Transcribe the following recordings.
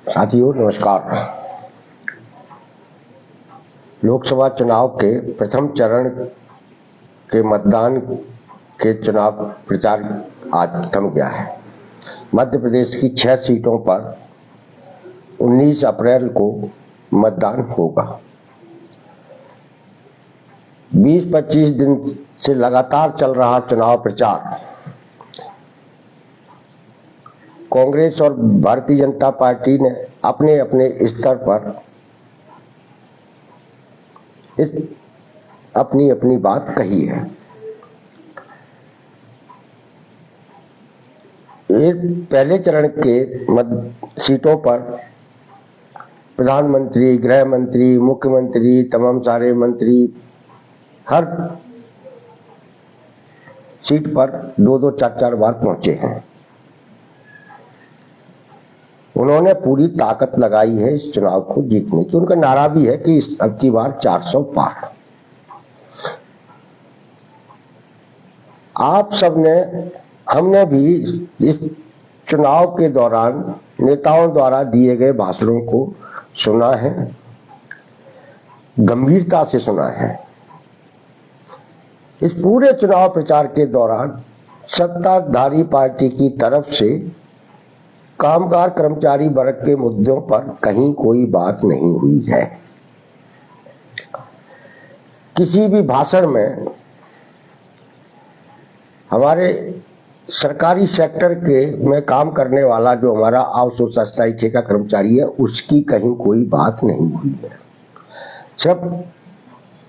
साथियों नमस्कार। लोकसभा चुनाव के प्रथम चरण के मतदान के चुनाव प्रचार आज थम गया है। मध्य प्रदेश की 6 सीटों पर 19 अप्रैल को मतदान होगा। 20-25 दिन से लगातार चल रहा चुनाव प्रचार कांग्रेस और भारतीय जनता पार्टी ने अपने अपने स्तर पर अपनी अपनी बात कही है। पहले चरण के सीटों पर प्रधानमंत्री, गृह मंत्री, मुख्यमंत्री, तमाम सारे मंत्री हर सीट पर 2-2, 4-4 बार पहुंचे हैं। उन्होंने पूरी ताकत लगाई है इस चुनाव को जीतने की। उनका नारा भी है कि अब की बार 400 पार। आप सबने, हमने भी इस चुनाव के दौरान नेताओं द्वारा दिए गए भाषणों को सुना है, गंभीरता से सुना है। इस पूरे चुनाव प्रचार के दौरान सत्ताधारी पार्टी की तरफ से कामगार कर्मचारी वर्ग के मुद्दों पर कहीं कोई बात नहीं हुई है। किसी भी भाषण में हमारे सरकारी सेक्टर के में काम करने वाला जो हमारा आउटसोर्स अस्थायी ठेका कर्मचारी है, उसकी कहीं कोई बात नहीं हुई है। सिर्फ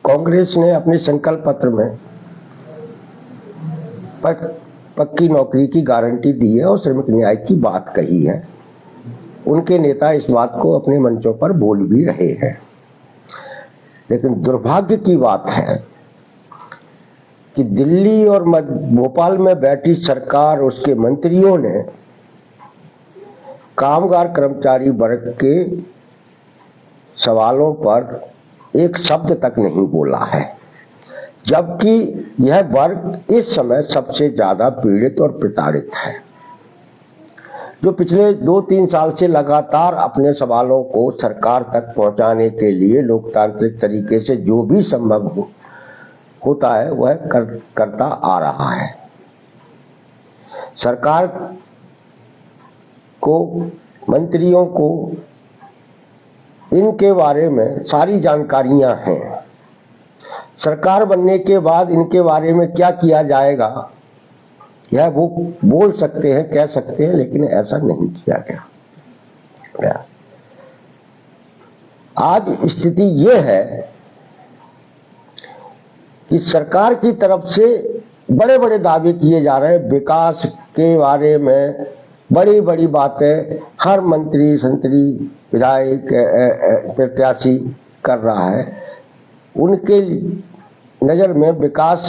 कांग्रेस ने अपने संकल्प पत्र में पक्की नौकरी की गारंटी दी है और श्रमिक न्याय की बात कही है। उनके नेता इस बात को अपने मंचों पर बोल भी रहे हैं। लेकिन दुर्भाग्य की बात है कि दिल्ली और भोपाल में बैठी सरकार, उसके मंत्रियों ने कामगार कर्मचारी वर्ग के सवालों पर एक शब्द तक नहीं बोला है, जबकि यह वर्ग इस समय सबसे ज्यादा पीड़ित और प्रताड़ित है, जो पिछले 2-3 साल से लगातार अपने सवालों को सरकार तक पहुंचाने के लिए लोकतांत्रिक तरीके से जो भी संभव होता है वह करता आ रहा है। सरकार को, मंत्रियों को इनके बारे में सारी जानकारियां हैं। सरकार बनने के बाद इनके बारे में क्या किया जाएगा यह वो बोल सकते हैं, कह सकते हैं, लेकिन ऐसा नहीं किया गया। आज स्थिति ये है कि सरकार की तरफ से बड़े बड़े दावे किए जा रहे हैं। विकास के बारे में बड़ी बड़ी बातें हर मंत्री, संतरी, विधायक, प्रत्याशी कर रहा है। उनके नजर में विकास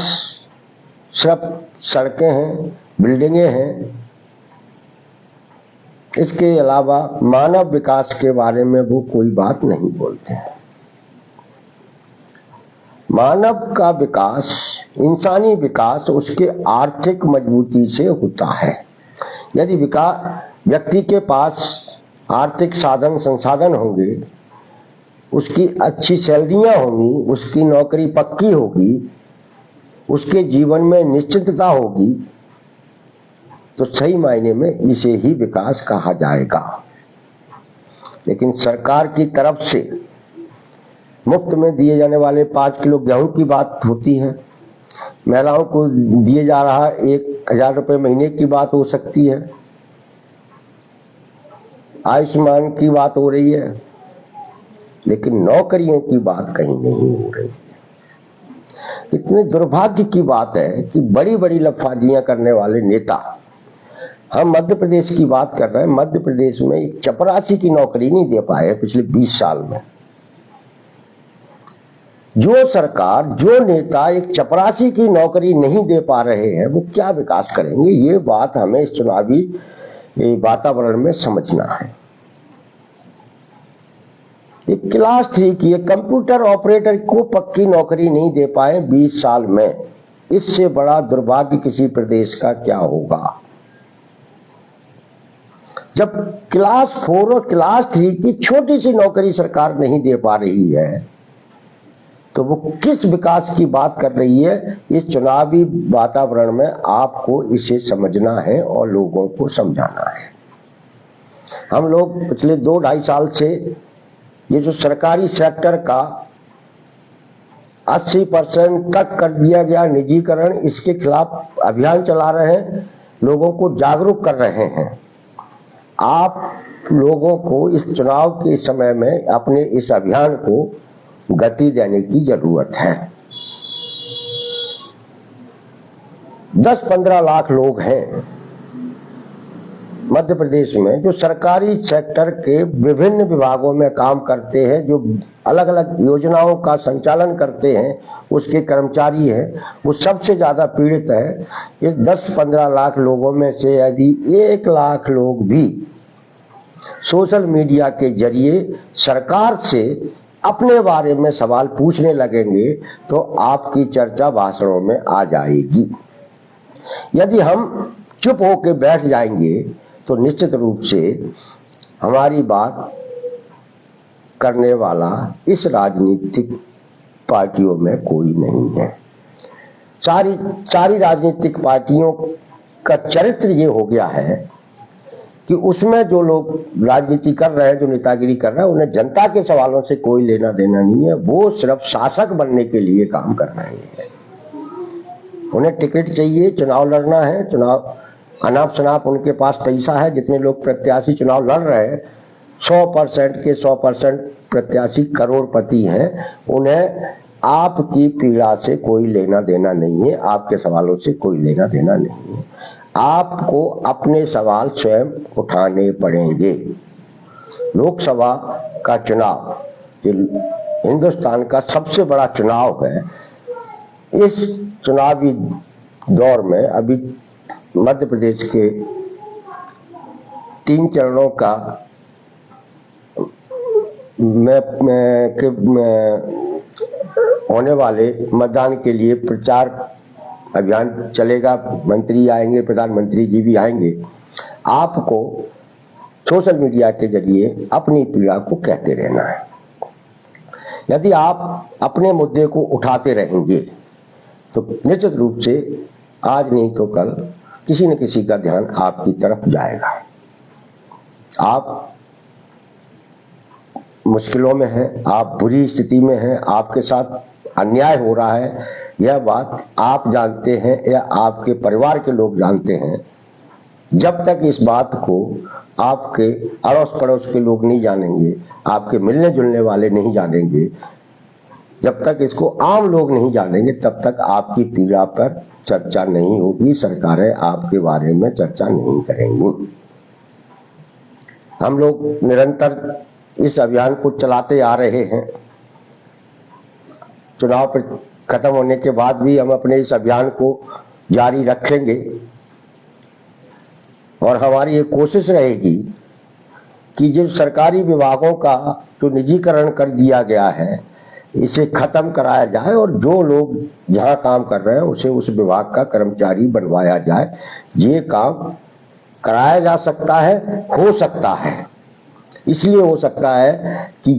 सिर्फ सड़कें हैं, बिल्डिंगें हैं। इसके अलावा मानव विकास के बारे में वो कोई बात नहीं बोलते हैं। मानव का विकास, इंसानी विकास उसके आर्थिक मजबूती से होता है। यदि व्यक्ति के पास आर्थिक साधन संसाधन होंगे, उसकी अच्छी सैलरियां होंगी, उसकी नौकरी पक्की होगी, उसके जीवन में निश्चितता होगी, तो सही मायने में इसे ही विकास कहा जाएगा। लेकिन सरकार की तरफ से मुफ्त में दिए जाने वाले 5 किलो गेहूं की बात होती है, महिलाओं को दिए जा रहा 1000 रुपये महीने की बात हो सकती है, आयुष्मान की बात हो रही है, लेकिन नौकरियों की बात कहीं नहीं हो रही है। इतने दुर्भाग्य की बात है कि बड़ी बड़ी लफाजियां करने वाले नेता, हम मध्य प्रदेश की बात कर रहे हैं, मध्य प्रदेश में एक चपरासी की नौकरी नहीं दे पाए पिछले 20 साल में। जो सरकार, जो नेता एक चपरासी की नौकरी नहीं दे पा रहे हैं, वो क्या विकास करेंगे? ये बात हमें इस चुनावी वातावरण में समझना है। एक क्लास 3 की एक कंप्यूटर ऑपरेटर को पक्की नौकरी नहीं दे पाए 20 साल में, इससे बड़ा दुर्भाग्य किसी प्रदेश का क्या होगा? जब क्लास 4 और क्लास 3 की छोटी सी नौकरी सरकार नहीं दे पा रही है तो वो किस विकास की बात कर रही है? इस चुनावी वातावरण में आपको इसे समझना है और लोगों को समझाना है। हम लोग पिछले 2-2.5 साल से ये जो सरकारी सेक्टर का 80% तक कर दिया गया निजीकरण, इसके खिलाफ अभियान चला रहे हैं, लोगों को जागरूक कर रहे हैं। आप लोगों को इस चुनाव के समय में अपने इस अभियान को गति देने की जरूरत है। 10-15 लाख लोग हैं मध्य प्रदेश में जो सरकारी सेक्टर के विभिन्न विभागों में काम करते हैं, जो अलग अलग योजनाओं का संचालन करते हैं, उसके कर्मचारी हैं, वो सबसे ज्यादा पीड़ित है। इस 10-15 लाख लोगों में से यदि 1 लाख लोग भी सोशल मीडिया के जरिए सरकार से अपने बारे में सवाल पूछने लगेंगे तो आपकी चर्चा भाषणों में आ जाएगी। यदि हम चुप होकर बैठ जाएंगे तो निश्चित रूप से हमारी बात करने वाला इस राजनीतिक पार्टियों में कोई नहीं है। सारी राजनीतिक पार्टियों का चरित्र ये हो गया है कि उसमें जो लोग राजनीति कर रहे हैं, जो नेतागिरी कर रहे हैं, उन्हें जनता के सवालों से कोई लेना देना नहीं है। वो सिर्फ शासक बनने के लिए काम कर रहे हैं। उन्हें टिकट चाहिए, चुनाव लड़ना है, चुनाव अनाप शनाप उनके पास पैसा है। जितने लोग प्रत्याशी चुनाव लड़ रहे हैं 100% के 100% प्रत्याशी करोड़पति हैं। उन्हें आपकी पीड़ा से कोई लेना देना नहीं है, आपके सवालों से कोई लेना देना नहीं है। आपको अपने सवाल स्वयं उठाने पड़ेंगे। लोकसभा का चुनाव हिंदुस्तान का सबसे बड़ा चुनाव है। इस चुनावी दौर में अभी मध्य प्रदेश के 3 चरणों का होने वाले मतदान के लिए प्रचार अभियान चलेगा। मंत्री आएंगे, प्रधानमंत्री जी भी आएंगे। आपको सोशल मीडिया के जरिए अपनी पीड़ा को कहते रहना है। यदि आप अपने मुद्दे को उठाते रहेंगे तो निश्चित रूप से आज नहीं तो कल किसी न किसी का ध्यान आपकी तरफ जाएगा। आप मुश्किलों में हैं, आप बुरी स्थिति में हैं, आपके साथ अन्याय हो रहा है, यह बात आप जानते हैं या आपके परिवार के लोग जानते हैं। जब तक इस बात को आपके अड़ोस पड़ोस के लोग नहीं जानेंगे, आपके मिलने जुलने वाले नहीं जानेंगे, जब तक इसको आम लोग नहीं जानेंगे, तब तक आपकी पीड़ा पर चर्चा नहीं होगी, सरकारें आपके बारे में चर्चा नहीं करेंगी। हम लोग निरंतर इस अभियान को चलाते आ रहे हैं। चुनाव पर खत्म होने के बाद भी हम अपने इस अभियान को जारी रखेंगे और हमारी ये कोशिश रहेगी कि जो सरकारी विभागों का जो निजीकरण कर दिया गया है इसे खत्म कराया जाए और जो लोग जहां काम कर रहे हैं उसे उस विभाग का कर्मचारी बनवाया जाए। ये काम कराया जा सकता है, हो सकता है। इसलिए हो सकता है कि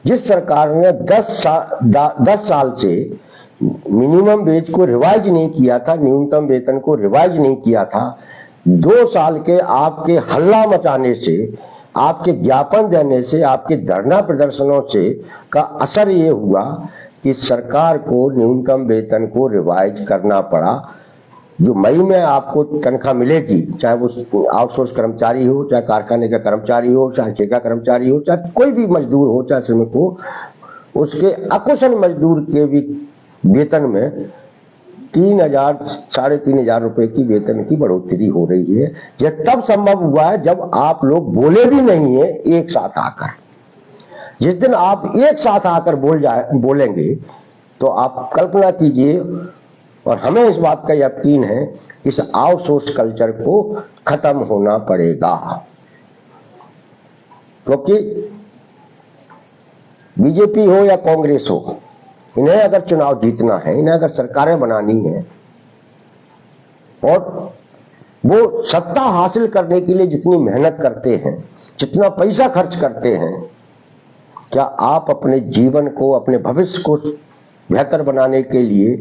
जिस सरकार ने 10 साल से मिनिमम वेज को रिवाइज नहीं किया था, न्यूनतम वेतन को रिवाइज नहीं किया था, 2 साल के आपके हल्ला मचाने से, आपके ज्ञापन देने से, आपके धरना प्रदर्शनों से का असर ये हुआ कि सरकार को न्यूनतम वेतन को रिवाइज करना पड़ा। जो मई में आपको तनख्वाह मिलेगी, चाहे वो आउटसोर्स कर्मचारी हो, चाहे कारखाने का कर्मचारी हो, चाहे ठेका कर्मचारी हो, चाहे कोई भी मजदूर हो, चाहे श्रमिक हो, उसके अकुशल मजदूर के भी वेतन में 3,000 साढ़े 3,000 रुपए की वेतन की बढ़ोतरी हो रही है। यह तब संभव हुआ है जब आप लोग बोले भी नहीं है एक साथ आकर। जिस दिन आप एक साथ आकर बोलेंगे तो आप कल्पना कीजिए, और हमें इस बात का यकीन है कि इस आउटसोर्स कल्चर को खत्म होना पड़ेगा। क्योंकि बीजेपी हो या कांग्रेस हो, इन्हें अगर चुनाव जीतना है, इन्हें अगर सरकारें बनानी है और वो सत्ता हासिल करने के लिए जितनी मेहनत करते हैं, जितना पैसा खर्च करते हैं, क्या आप अपने जीवन को, अपने भविष्य को बेहतर बनाने के लिए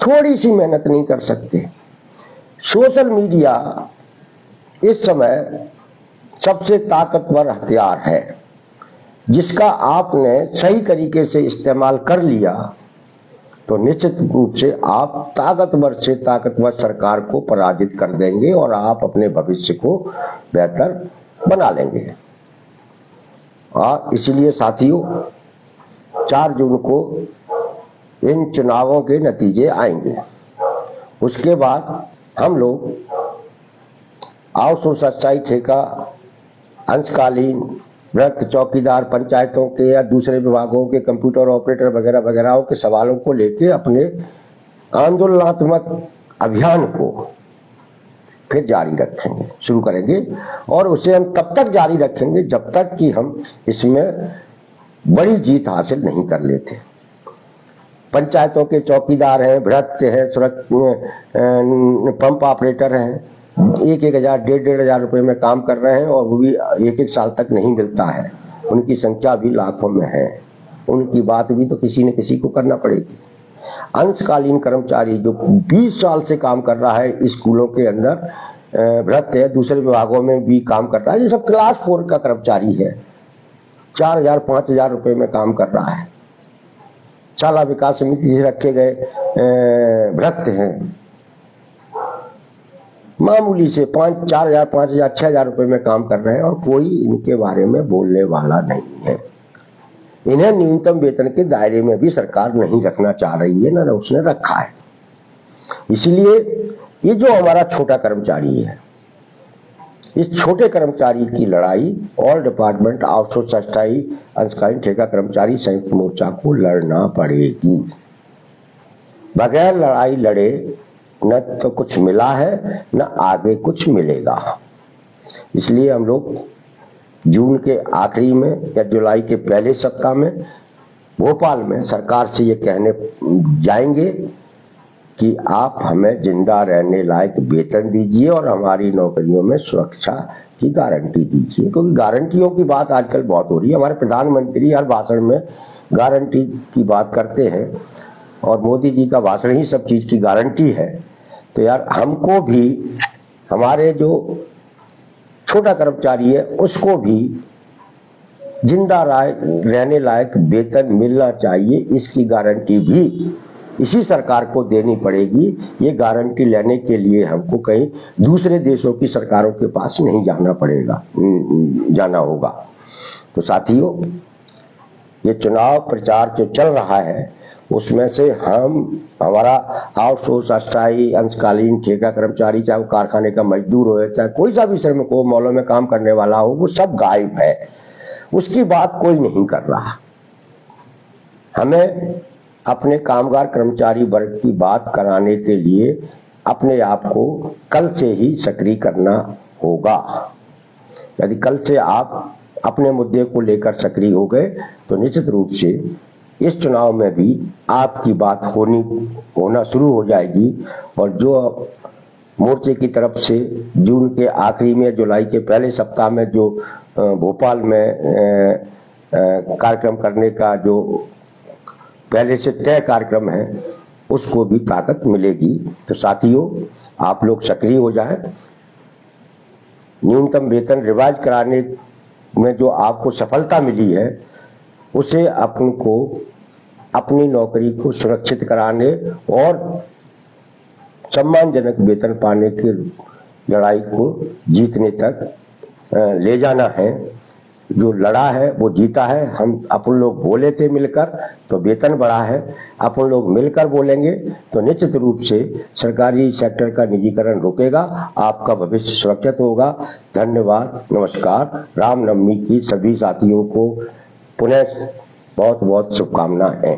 थोड़ी सी मेहनत नहीं कर सकते? सोशल मीडिया इस समय सबसे ताकतवर हथियार है, जिसका आपने सही तरीके से इस्तेमाल कर लिया तो निश्चित रूप से आप ताकतवर से ताकतवर सरकार को पराजित कर देंगे और आप अपने भविष्य को बेहतर बना लेंगे। और इसलिए साथियों, 4 जून को इन चुनावों के नतीजे आएंगे। उसके बाद हम लोग आउटसोर्स अस्थायी ठेका, अंशकालीन, वृत्त, चौकीदार, पंचायतों के या दूसरे विभागों के कंप्यूटर ऑपरेटर वगैरह वगैरह के सवालों को लेकर अपने आंदोलनात्मक अभियान को फिर जारी रखेंगे, शुरू करेंगे। और उसे हम तब तक जारी रखेंगे जब तक कि हम इसमें बड़ी जीत हासिल नहीं कर लेते। पंचायतों के चौकीदार हैं, भ्रष्ट हैं, पंप ऑपरेटर हैं, 1,000 1,500 रुपए में काम कर रहे हैं और वो भी 1-1 साल तक नहीं मिलता है। उनकी संख्या भी लाखों में है। उनकी बात भी तो किसी न किसी को करना पड़ेगी। अंशकालीन कर्मचारी जो 20 साल से काम कर रहा है स्कूलों के अंदर, भ्रष्ट है, दूसरे विभागों में भी काम कर रहा है, ये सब क्लास 4 का कर्मचारी है, 4,000-5,000 रुपए में काम कर रहा है। शाला विकास समिति से रखे गए भ्रष्ट हैं, मामूली से 4,000, 5,000, 6,000 रुपए में काम कर रहे हैं और कोई इनके बारे में बोलने वाला नहीं है। इन्हें न्यूनतम वेतन के दायरे में भी सरकार नहीं रखना चाह रही है, ना उसने रखा है। इसलिए ये जो हमारा छोटा कर्मचारी है, इस छोटे कर्मचारी की लड़ाई ऑल डिपार्टमेंट आउटसोर्स अस्थायी अंशकालीन ठेका कर्मचारी संयुक्त मोर्चा को लड़ना पड़ेगी। बगैर लड़ाई लड़े न तो कुछ मिला है, न आगे कुछ मिलेगा। इसलिए हम लोग जून के आखिरी में या जुलाई के पहले सप्ताह में भोपाल में सरकार से ये कहने जाएंगे कि आप हमें जिंदा रहने लायक वेतन दीजिए और हमारी नौकरियों में सुरक्षा की गारंटी दीजिए। क्योंकि गारंटियों की बात आजकल बहुत हो रही है। हमारे प्रधानमंत्री हर भाषण में गारंटी की बात करते हैं और मोदी जी का भाषण ही सब चीज की गारंटी है। तो यार हमको भी, हमारे जो छोटा कर्मचारी है उसको भी जिंदा रहने लायक वेतन मिलना चाहिए। इसकी गारंटी भी इसी सरकार को देनी पड़ेगी। ये गारंटी लेने के लिए हमको कहीं दूसरे देशों की सरकारों के पास नहीं जाना होगा। तो साथियों, ये चुनाव प्रचार जो चल रहा है उसमें से हमारा आउटसोर्स अस्थायी अंशकालीन ठेका कर्मचारी, चाहे वो कारखाने का मजदूर हो, चाहे कोई सा भी श्रमिक हो, मॉलों में काम करने वाला हो, वो सब गायब है। उसकी बात कोई नहीं कर रहा। हमें अपने कामगार कर्मचारी वर्ग की बात कराने के लिए अपने आप को कल से ही सक्रिय करना होगा। यदि कल से आप अपने मुद्दे को लेकर सक्रिय हो गए तो निश्चित रूप से इस चुनाव में भी आपकी बात होना शुरू हो जाएगी। और जो मोर्चे की तरफ से जून के आखिरी में, जुलाई के पहले सप्ताह में जो भोपाल में कार्यक्रम करने का जो पहले से तय कार्यक्रम है, उसको भी ताकत मिलेगी। तो साथियों, आप लोग सक्रिय हो जाएं। न्यूनतम वेतन रिवाइज कराने में जो आपको सफलता मिली है, उसे आपको अपनी नौकरी को सुरक्षित कराने और सम्मानजनक वेतन पाने की लड़ाई को जीतने तक ले जाना है। जो लड़ा है वो जीता है। हम अपन लोग बोले थे मिलकर तो वेतन बढ़ा है। अपन लोग मिलकर बोलेंगे तो निश्चित रूप से सरकारी सेक्टर का निजीकरण रुकेगा, आपका भविष्य सुरक्षित होगा। धन्यवाद, नमस्कार। रामनवमी की सभी साथियों को पुनः बहुत बहुत शुभकामनाएं।